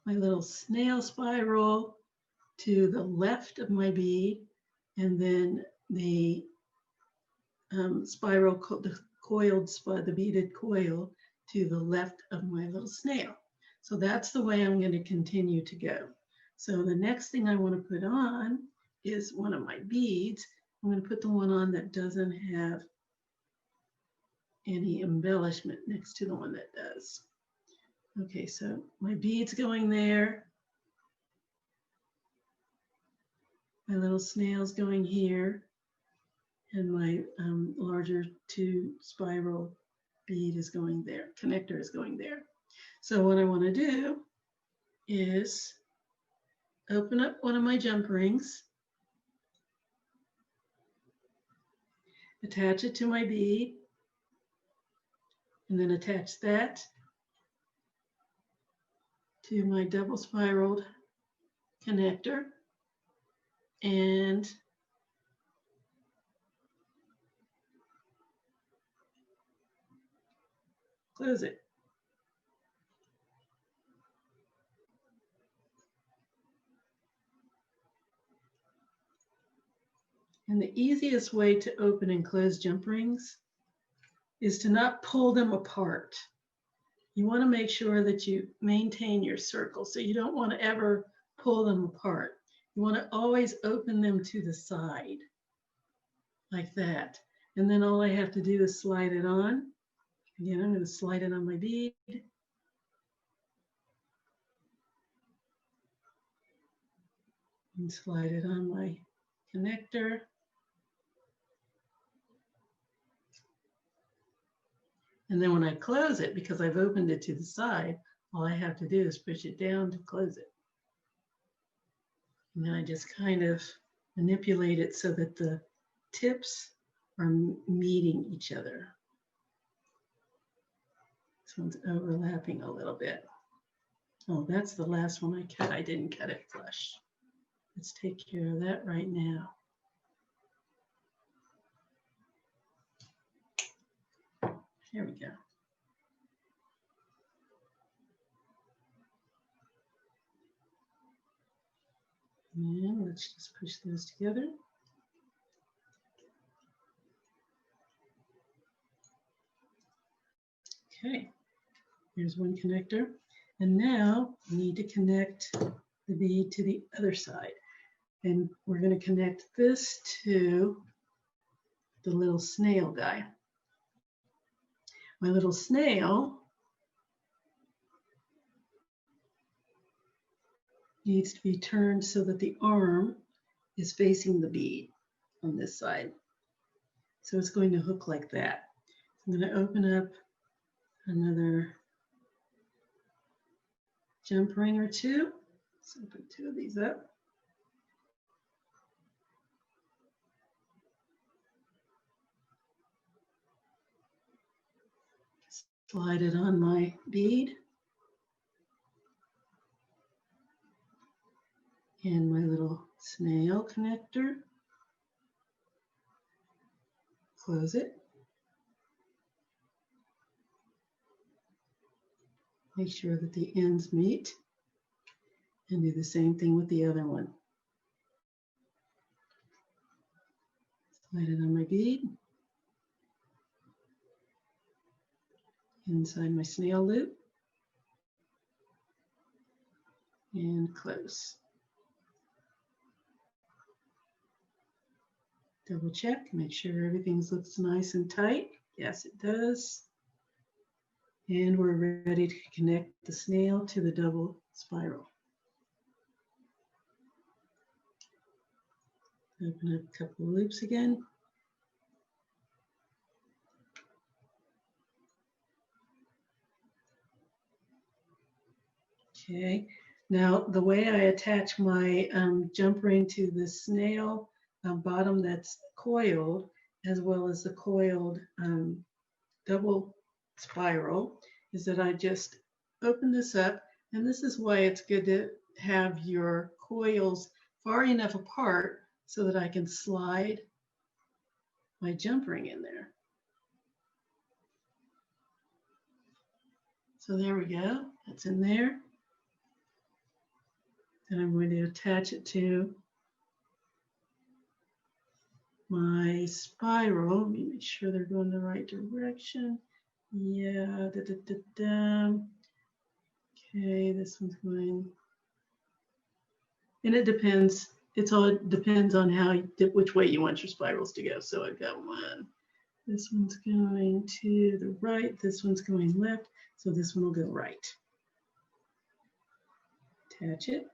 my little snail spiral to the left of my bead, and then the spiral, the beaded coil to the left of my little snail. So that's the way I'm going to continue to go. So the next thing I want to put on is one of my beads. I'm going to put the one on that doesn't have any embellishment next to the one that does. Okay, so my bead's going there. My little snail's going here. And my larger 2 spiral bead is going there. Connector is going there. So what I want to do is open up one of my jump rings, attach it to my bead, and then attach that to my double spiraled connector, and close it. And the easiest way to open and close jump rings is to not pull them apart. You want to make sure that you maintain your circle. So you don't want to ever pull them apart. You want to always open them to the side like that. And then all I have to do is slide it on. Again, I'm going to slide it on my bead. And slide it on my connector. And then when I close it, because I've opened it to the side, all I have to do is push it down to close it. And then I just kind of manipulate it so that the tips are meeting each other. This one's overlapping a little bit. Oh, that's the last one I cut. I didn't cut it flush. Let's take care of that right now. Here we go. And let's just push those together. Okay, here's one connector. And now we need to connect the bead to the other side. And we're going to connect this to the little snail guy. My little snail needs to be turned so that the arm is facing the bead on this side. So it's going to hook like that. I'm going to open up another jump ring or two. So put two of these up. Slide it on my bead. And my little snail connector. Close it. Make sure that the ends meet. And do the same thing with the other one. Slide it on my bead. Inside my snail loop. And close. Double check, make sure everything looks nice and tight. Yes, it does. And we're ready to connect the snail to the double spiral. Open up a couple of loops again. Okay, now the way I attach my jump ring to the snail bottom that's coiled, as well as the coiled double spiral, is that I just open this up, and this is why it's good to have your coils far enough apart so that I can slide my jump ring in there. So there we go, that's in there. Then I'm going to attach it to my spiral. Let me make sure they're going the right direction. Yeah, Okay, this one's going, and it depends. It depends on which way you want your spirals to go. So I've got one. This one's going to the right. This one's going left. So this one will go right. Attach it.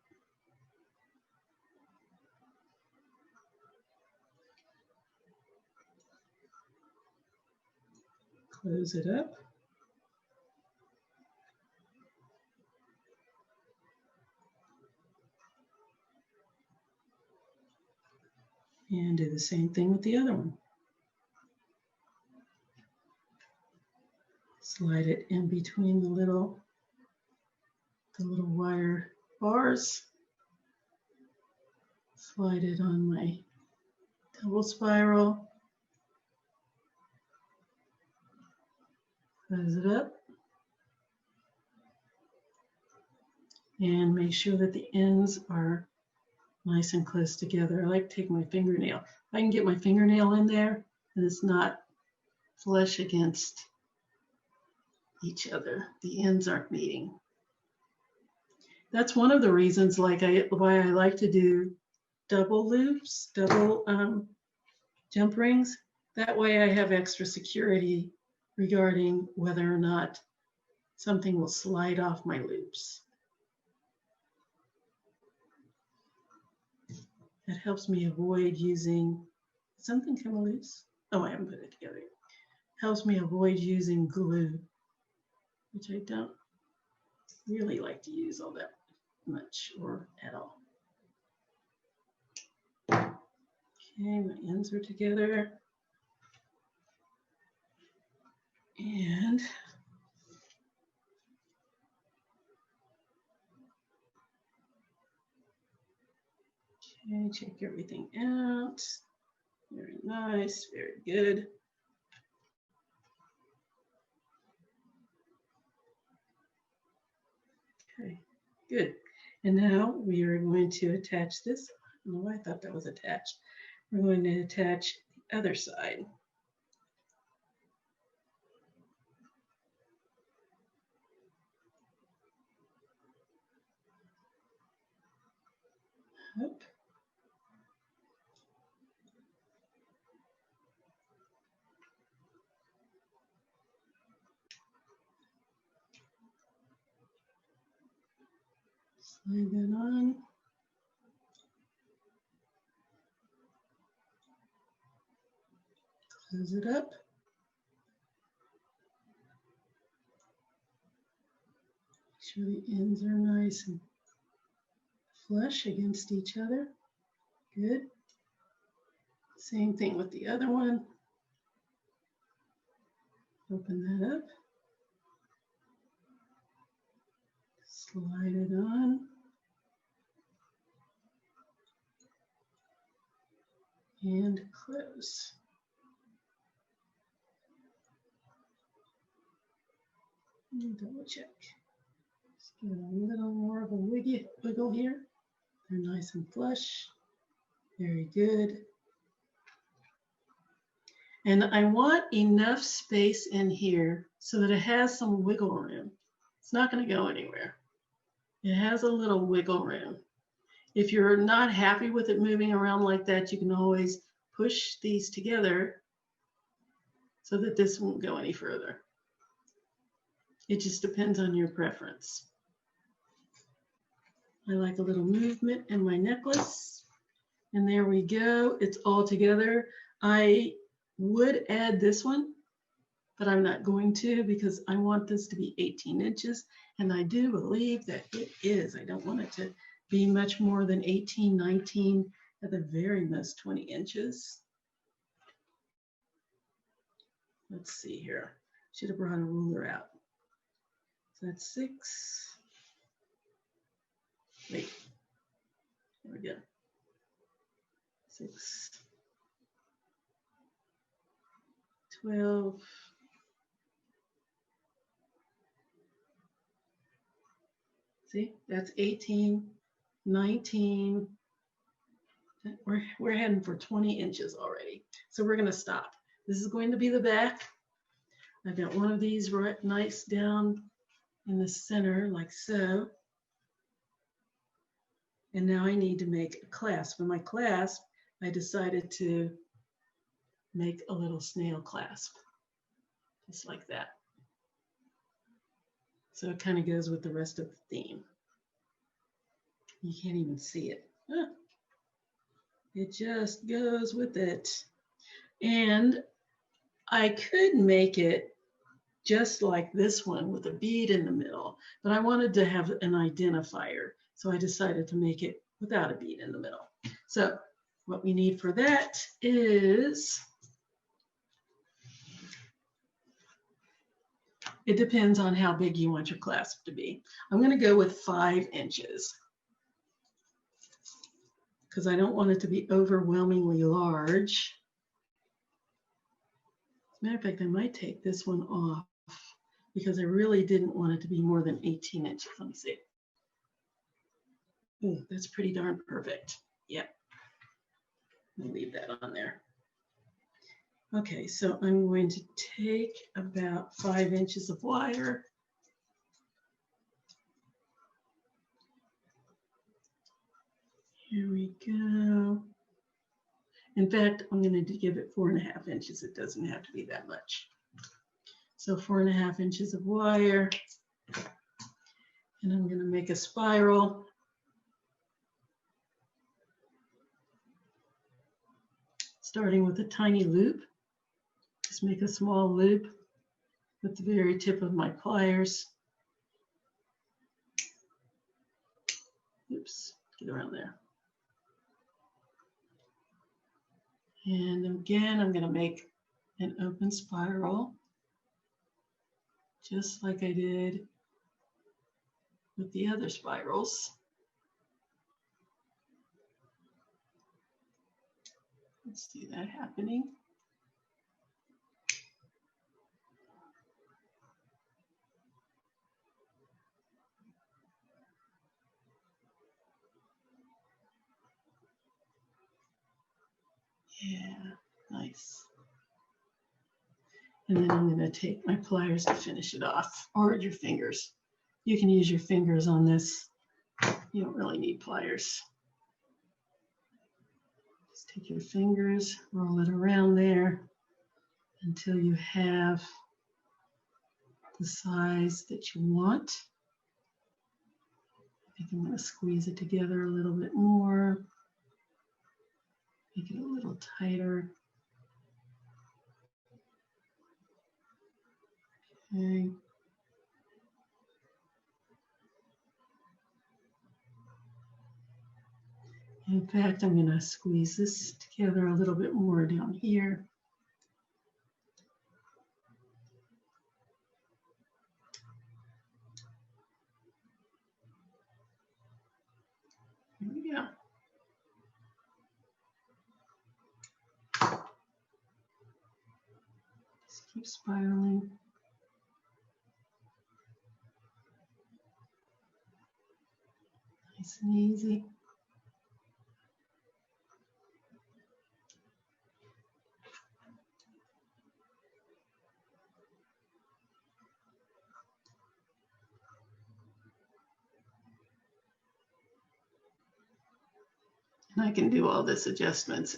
Close it up. And do the same thing with the other one. Slide it in between the little wire bars. Slide it on my double spiral. Close it up. And make sure that the ends are nice and close together. I like to take my fingernail. If I can get my fingernail in there and it's not flush against each other, the ends aren't meeting. That's one of the reasons why I like to do double loops, double jump rings. That way I have extra security regarding whether or not something will slide off my loops. That helps me avoid using something kind of loose. Oh, I haven't put it together yet. Helps me avoid using glue, which I don't really like to use all that much or at all. Okay, my ends are together. And okay, check everything out. Very nice, very good. Okay, good. And now we are going to attach this No, I thought that was attached. We're going to attach the other side. Up. Slide that on. Close it up. Make sure the ends are nice and flush against each other. Good. Same thing with the other one. Open that up. Slide it on. And close. And double check. Just give it a little more of a wiggle here. They're nice and flush. Very good. And I want enough space in here so that it has some wiggle room. It's not going to go anywhere. It has a little wiggle room. If you're not happy with it moving around like that, you can always push these together so that this won't go any further. It just depends on your preference. I like a little movement in my necklace. And there we go. It's all together. I would add this one, but I'm not going to because I want this to be 18 inches. And I do believe that it is. I don't want it to be much more than 18, 19, at the very most 20 inches. Let's see here. Should have brought a ruler out. So that's 6. Wait, there we go. 6, 12, see, that's 18, 19. We're heading for 20 inches already. So we're going to stop. This is going to be the back. I've got one of these right nice down in the center like so. And now I need to make a clasp. And my clasp, I decided to make a little snail clasp, just like that. So it kind of goes with the rest of the theme. You can't even see it. Huh. It just goes with it. And I could make it just like this one with a bead in the middle, but I wanted to have an identifier. So I decided to make it without a bead in the middle. So what we need for that is, it depends on how big you want your clasp to be. I'm going to go with 5 inches because I don't want it to be overwhelmingly large. As a matter of fact, I might take this one off because I really didn't want it to be more than 18 inches. Let me see. Ooh, that's pretty darn perfect. Yep. I'll leave that on there. Okay, so I'm going to take about 5 inches of wire. Here we go. In fact, I'm going to give it 4.5 inches. It doesn't have to be that much. So 4.5 inches of wire. And I'm going to make a spiral. Starting with a tiny loop. Just make a small loop with the very tip of my pliers. Oops, get around there. And again, I'm going to make an open spiral, just like I did with the other spirals. Let's see that happening. Yeah, nice. And then I'm going to take my pliers to finish it off, or your fingers. You can use your fingers on this. You don't really need pliers. Just take your fingers, roll it around there until you have the size that you want. I think I'm going to squeeze it together a little bit more. Make it a little tighter. Okay. In fact, I'm going to squeeze this together a little bit more down here. Here we go. Just keep spiraling. Nice and easy. And I can do all these adjustments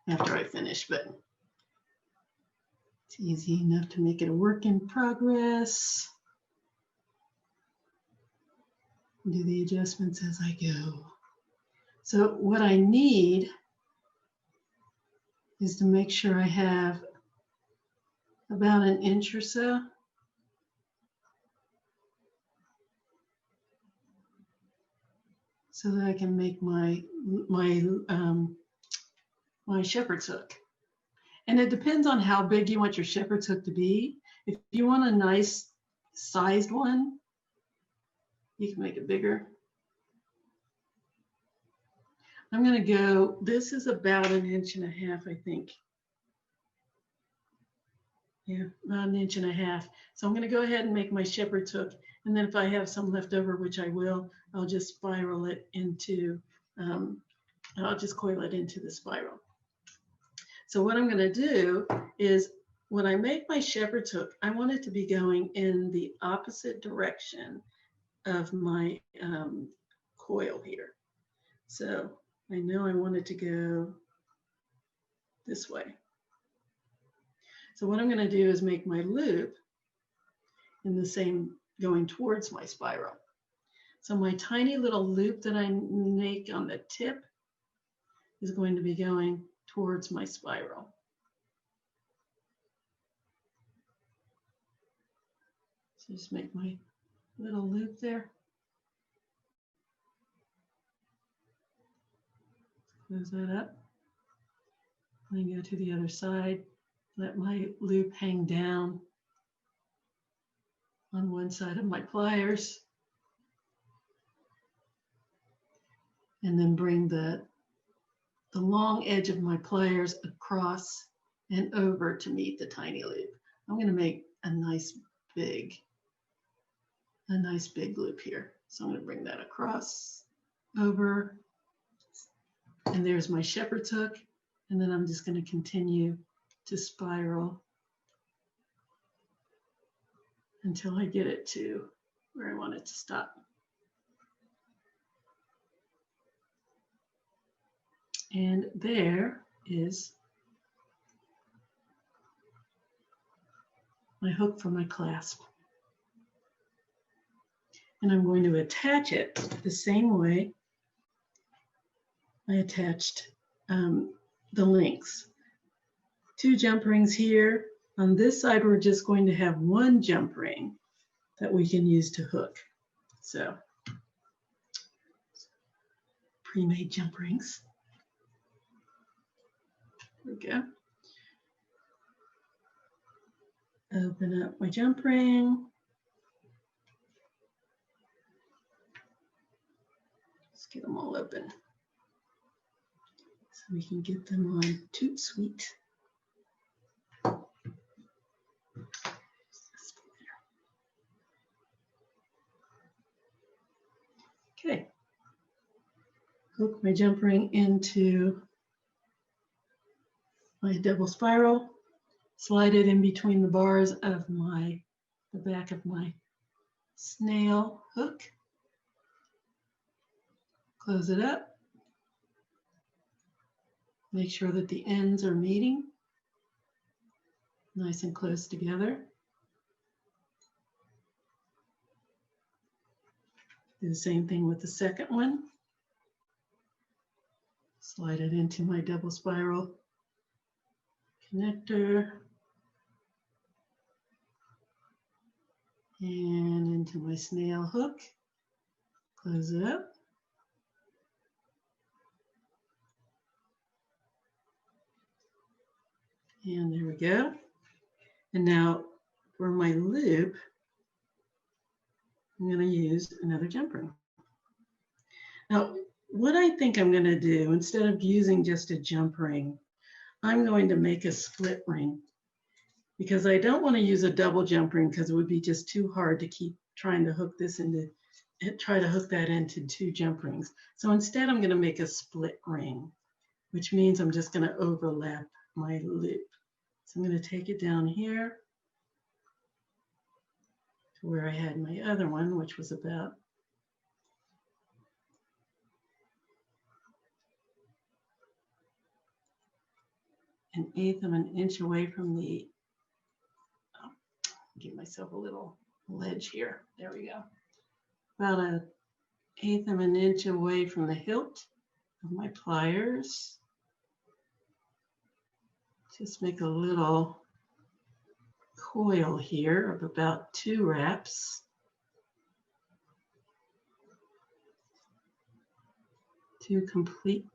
after I finish, but it's easy enough to make it a work in progress. Do the adjustments as I go. So what I need is to make sure I have about an inch or so. So that I can make my shepherd's hook. And it depends on how big you want your shepherd's hook to be. If you want a nice sized one, you can make it bigger. I'm going to go, this is about 1.5 inches, I think. Yeah, about 1.5 inches. So I'm going to go ahead and make my shepherd's hook. And then if I have some left over, which I will, I'll just spiral it into, I'll just coil it into the spiral. So what I'm going to do is when I make my shepherd's hook, I want it to be going in the opposite direction of my coil here. So I know I want it to go this way. So what I'm going to do is make my loop in the same, going towards my spiral. So my tiny little loop that I make on the tip is going to be going towards my spiral. So just make my little loop there. Close that up. And then go to the other side. Let my loop hang down on one side of my pliers. And then bring the long edge of my pliers across and over to meet the tiny loop. I'm going to make a nice big loop here. So I'm going to bring that across, over, and there's my shepherd's hook. And then I'm just going to continue to spiral until I get it to where I want it to stop. And there is my hook for my clasp. And I'm going to attach it the same way I attached the links. 2 jump rings here. On this side, we're just going to have 1 jump ring that we can use to hook. So, pre-made jump rings. There we go. Open up my jump ring. Let's get them all open so we can get them on Toot Sweet. Okay. Hook my jump ring into my double spiral, slide it in between the bars of the back of my snail hook, close it up, make sure that the ends are meeting nice and close together. Do the same thing with the second one. Slide it into my double spiral connector and into my snail hook. Close it up. And there we go. And now for my loop, I'm going to use another jump ring. Now, what I think I'm going to do, instead of using just a jump ring, I'm going to make a split ring, because I don't want to use a double jump ring because it would be just too hard to keep trying to hook this into, try to hook that into 2 jump rings. So instead I'm going to make a split ring, which means I'm just going to overlap my loop. So I'm going to take it down here to where I had my other one, which was about an 1/8 of an inch away from the, give myself a little ledge here. There we go. About an 1/8 of an inch away from the hilt of my pliers. Just make a little coil here of about 2 wraps. 2 complete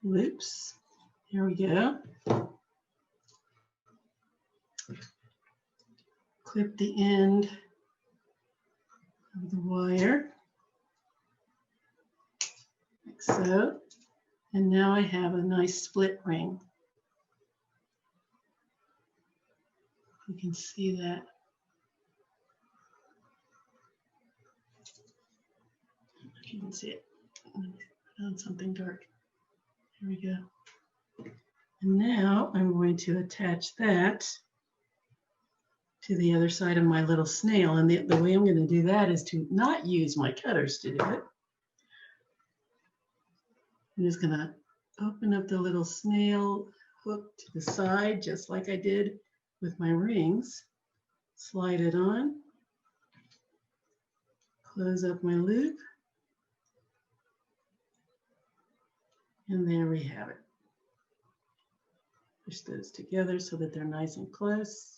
loops. Here we go. Clip the end of the wire, like so. And now I have a nice split ring. You can see that. You can see it. Put on something dark. Here we go. And now I'm going to attach that to the other side of my little snail. And the way I'm going to do that is to not use my cutters to do it. I'm just going to open up the little snail hook to the side, just like I did with my rings. Slide it on. Close up my loop. And there we have it. Push those together so that they're nice and close.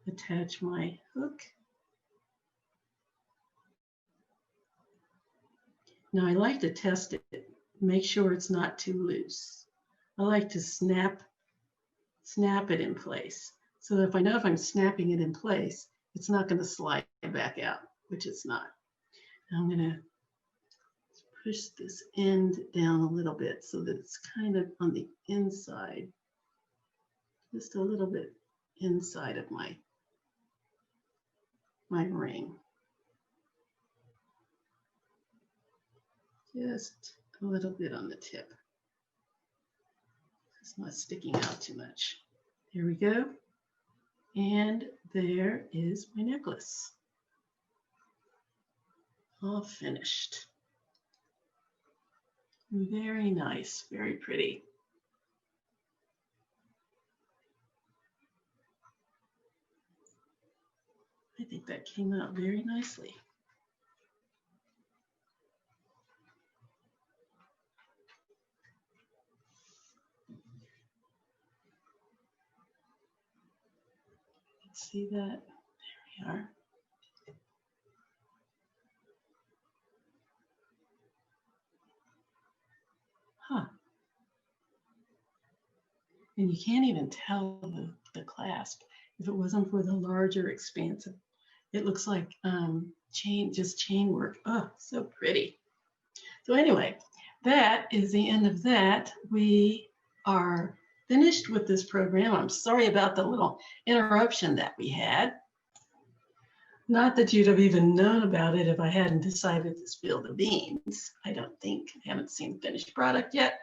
Attach my hook. Now I like to test it, make sure it's not too loose. I like to snap it in place. So that if I know if I'm snapping it in place, it's not going to slide back out, which it's not. Now I'm going to push this end down a little bit so that it's kind of on the inside, just a little bit inside of my ring. Just a little bit on the tip. It's not sticking out too much. There we go. And there is my necklace. All finished. Very nice, very pretty. I think that came out very nicely. See that? There we are. Huh. And you can't even tell the clasp if it wasn't for the larger expansive. It looks like just chain work. Oh, so pretty. So anyway, that is the end of that. We are finished with this program. I'm sorry about the little interruption that we had. Not that you'd have even known about it if I hadn't decided to spill the beans. I don't think. I haven't seen the finished product yet.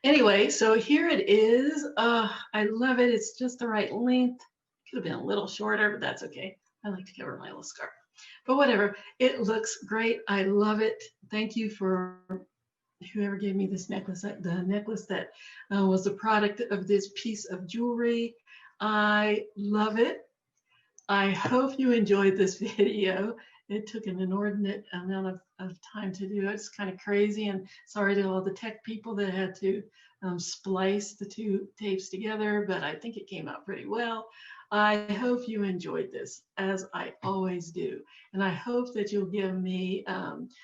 Anyway, so here it is. I love it. It's just the right length. Could have been a little shorter, but that's okay. I like to cover my little scarf. But whatever, it looks great. I love it. Thank you for whoever gave me this necklace, the necklace that was the product of this piece of jewelry. I love it. I hope you enjoyed this video. It took an inordinate amount of time to do it. It's kind of crazy, and sorry to all the tech people that had to splice the two tapes together, but I think it came out pretty well. I hope you enjoyed this, as I always do. And I hope that you'll give me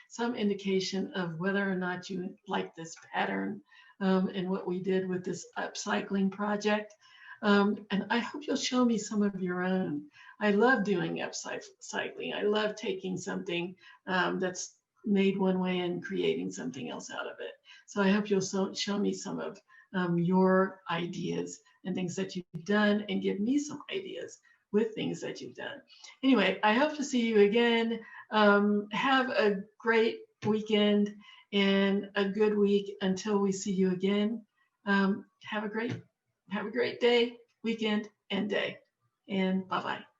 some indication of whether or not you like this pattern and what we did with this upcycling project. And I hope you'll show me some of your own. I love doing upcycling. I love taking something that's made one way and creating something else out of it. So I hope you'll show me some of your ideas and things that you've done, and give me some ideas with things that you've done. Anyway, I hope to see you again. Have a great weekend and a good week until we see you again. Have a great day, weekend, and day. And bye-bye.